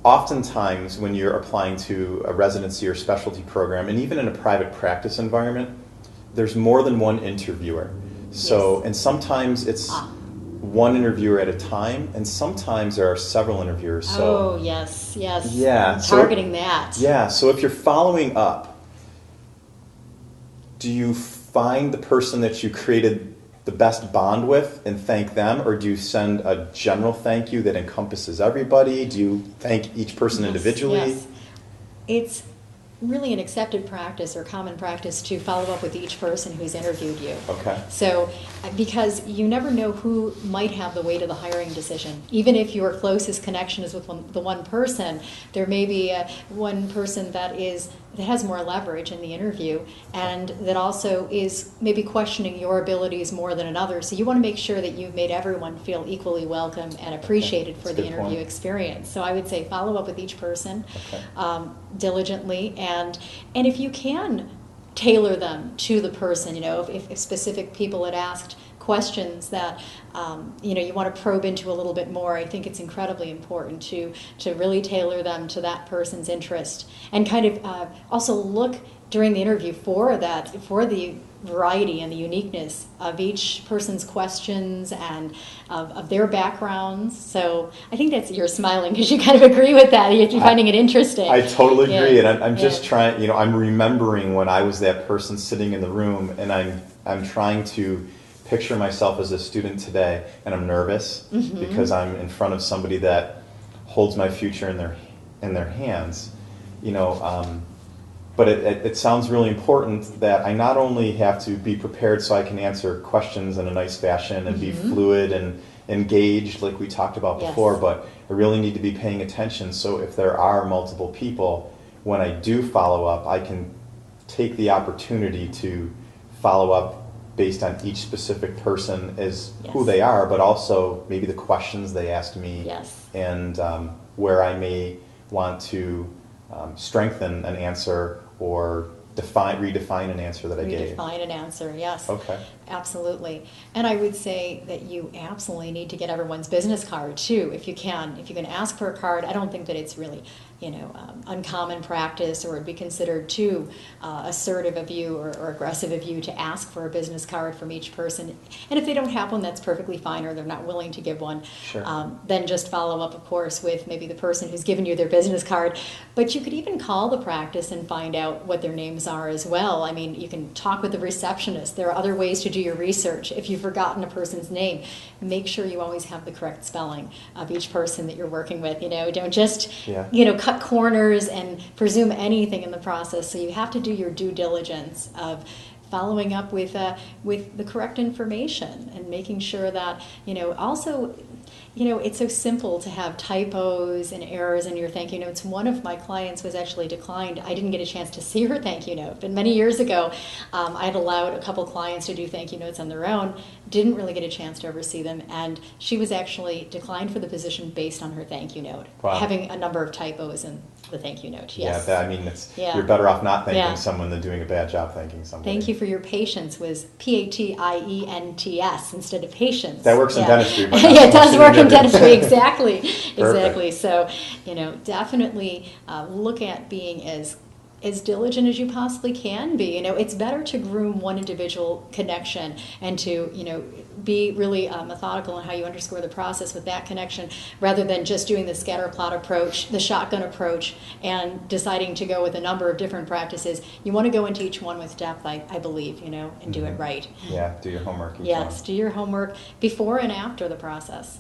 oftentimes when you're applying to a residency or specialty program, and even in a private practice environment, there's more than one interviewer. So, Yes. and sometimes it's one interviewer at a time, and sometimes there are several interviewers. So, oh, yes, yes. yeah, Targeting that. Yeah, so if you're following up, do you find the person that you created the best bond with and thank them, or do you send a general thank you that encompasses everybody? Do you thank each person individually? Yes. It's really an accepted practice or common practice to follow up with each person who's interviewed you. Okay. So, because you never know who might have the weight of the hiring decision. Even if your closest connection is with the one person, there may be one person that has more leverage in the interview, and that also is maybe questioning your abilities more than another. So you want to make sure that you've made everyone feel equally welcome and appreciated for the interview experience. So I would say follow up with each person diligently, and if you can, tailor them to the person. If specific people had asked questions that you want to probe into a little bit more, I think it's incredibly important to really tailor them to that person's interest, and kind of also look during the interview for the variety and the uniqueness of each person's questions and of their backgrounds. So I think you're smiling because you kind of agree with that. You're finding it interesting. I totally agree, and I'm just trying. I'm remembering when I was that person sitting in the room, and I'm trying to picture myself as a student today, and I'm nervous because I'm in front of somebody that holds my future in their hands. But it sounds really important that I not only have to be prepared so I can answer questions in a nice fashion and be fluid and engaged like we talked about before, but I really need to be paying attention. So if there are multiple people, when I do follow up, I can take the opportunity to follow up based on each specific person as who they are, but also maybe the questions they asked me, and where I may want to strengthen an answer or redefine an answer that I gave. Redefine an answer, yes. Okay. Absolutely. And I would say that you absolutely need to get everyone's business card too, if you can. If you can ask for a card, I don't think that it's really uncommon practice, or it'd be considered too assertive of you or aggressive of you to ask for a business card from each person. And if they don't have one, that's perfectly fine, or they're not willing to give one. Sure. Then just follow up, of course, with maybe the person who's given you their business card. But you could even call the practice and find out what their names are as well. I mean, you can talk with the receptionist. There are other ways to do your research. If you've forgotten a person's name, make sure you always have the correct spelling of each person that you're working with. Don't just cut corners and presume anything in the process. So you have to do your due diligence of following up with the correct information, and making sure that also it's so simple to have typos and errors in your thank you notes. One of my clients was actually declined. I didn't get a chance to see her thank you note, but many years ago, I had allowed a couple clients to do thank you notes on their own, didn't really get a chance to ever see them, and she was actually declined for the position based on her thank you note, having a number of typos in the thank you note. Yes. You're better off not thanking someone than doing a bad job thanking somebody. Thank you for your patience was PATIENTS instead of patience. That works in dentistry. But it does work in dentistry, exactly. Exactly. So, definitely look at being as diligent as you possibly can be. It's better to groom one individual connection and to, be really methodical in how you underscore the process with that connection, rather than just doing the scatter plot approach, the shotgun approach, and deciding to go with a number of different practices. You want to go into each one with depth, I believe, and do it right. Yeah, do your homework. Yes, do your homework before and after the process.